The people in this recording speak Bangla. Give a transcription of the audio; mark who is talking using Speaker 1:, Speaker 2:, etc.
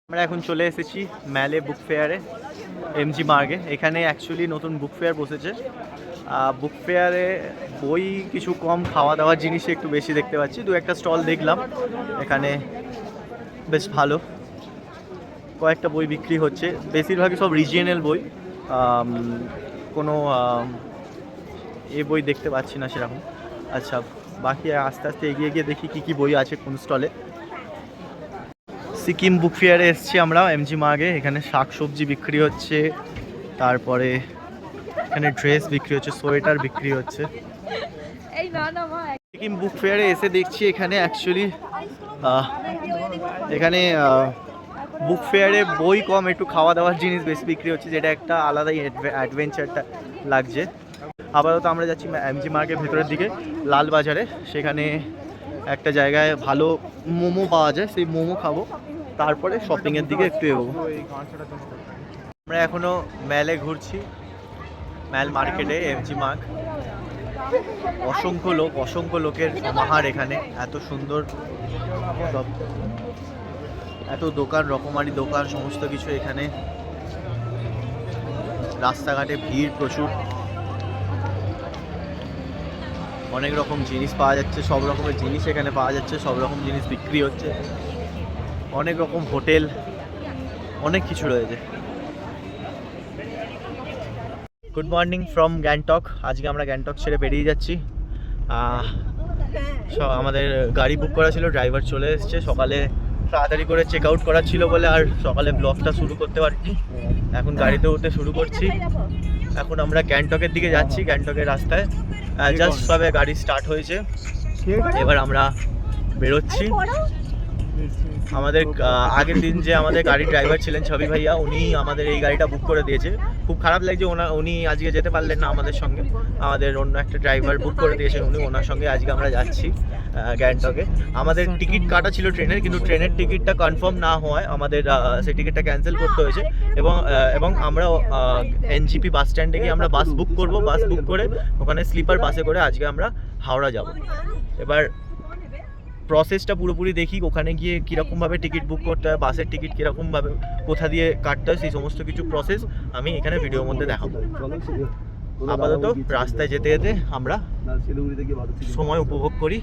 Speaker 1: আমরা এখন চলে এসেছি ম্যালে বুক ফেয়ারে, এমজি মার্গে। এখানে অ্যাকচুয়ালি নতুন বুক ফেয়ার বসেছে। বুক ফেয়ারে বই কিছু কম, খাওয়া দাওয়ার জিনিস একটু বেশি দেখতে পাচ্ছি। দু একটা স্টল দেখলাম এখানে, বেশ ভালো। কয়েকটা বই বিক্রি হচ্ছে, বেশিরভাগই সব রিজিয়নাল বই। কোনো বই দেখতে পাচ্ছি না সেরকম। আচ্ছা, বাকি আস্তে আস্তে এগিয়ে গিয়ে দেখি কী কী বই আছে কোন স্টলে। সিকিম বুক ফেয়ারে এসেছি আমরা এমজি মার্গে। এখানে শাক সবজি বিক্রি হচ্ছে, তারপরে এখানে ড্রেস বিক্রি হচ্ছে, সোয়েটার বিক্রি হচ্ছে। সিকিম বুক ফেয়ারে এসে দেখছি এখানে অ্যাকচুয়ালি এখানে বুক ফেয়ারে বই কম, একটু খাওয়া দাওয়ার জিনিস বেশি বিক্রি হচ্ছে, যেটা একটা আলাদাই অ্যাডভেঞ্চারটা লাগছে। আপাতত আমরা যাচ্ছি এমজি মার্গের ভেতরের দিকে, লালবাজারে। সেখানে একটা জায়গায় ভালো মোমো পাওয়া যায়, সেই মোমো খাবো, তারপরে শপিংয়ের দিকে একটু এগোবো। আমরা এখনও ম্যালে ঘুরছি, ম্যাল মার্কেটে, এমজি মার্গ। অসংখ্য লোকের সমাহার এখানে। এত সুন্দর সব, এত দোকান, রকমারি দোকান, সমস্ত কিছু এখানে। রাস্তাঘাটে ভিড় প্রচুর, অনেক রকম জিনিস পাওয়া যাচ্ছে, সব রকমের জিনিস এখানে পাওয়া যাচ্ছে, সব রকম জিনিস বিক্রি হচ্ছে। অনেক রকম হোটেল, অনেক কিছু রয়েছে। Good morning from Gangtok. আজকে আমরা গ্যাংটক ছেড়ে বেরিয়ে যাচ্ছি। আমাদের গাড়ি বুক করা ছিল, ড্রাইভার চলে এসছে। সকালে তাড়াতাড়ি করে চেক আউট করা ছিল বলে আর সকালে ব্লগটা শুরু করতে পারিনি। এখন গাড়িতে উঠতে শুরু করছি। এখন আমরা গ্যাংটকের দিকে যাচ্ছি। গ্যাংটকের রাস্তায় জাস্ট সবে গাড়ি স্টার্ট হয়েছে, এবার আমরা বেরোচ্ছি। আমাদের আগের দিন যে আমাদের গাড়ির ড্রাইভার ছিলেন ছবি ভাইয়া, উনি আমাদের এই গাড়িটা বুক করে দিয়েছে। খুব খারাপ লাগছে, উনি আজকে যেতে পারলেন না আমাদের সঙ্গে। আমাদের অন্য একটা ড্রাইভার বুক করে দিয়েছেন উনি, ওনার সঙ্গে আজকে আমরা যাচ্ছি গ্যাংটকে। আমাদের টিকিট কাটা ছিল ট্রেনের, কিন্তু ট্রেনের টিকিটটা কনফার্ম না হওয়ায় আমাদের সেই টিকিটটা ক্যান্সেল করতে হয়েছে। এবং আমরা এনজিপি বাস স্ট্যান্ডে গিয়ে আমরা বাস বুক করব। বাস বুক করে ওখানে স্লিপার বাসে করে আজকে আমরা হাওড়া যাব। এবার প্রসেসটা পুরোপুরি দেখি, ওখানে গিয়ে কীরকমভাবে টিকিট বুক করতে হয়, বাসের টিকিট কীরকমভাবে কোথা দিয়ে কাটতে হয়, সেই সমস্ত কিছু প্রসেস আমি এখানে ভিডিওর মধ্যে দেখাবো। আপাতত রাস্তায় যেতে যেতে আমরা সময় উপভোগ করি।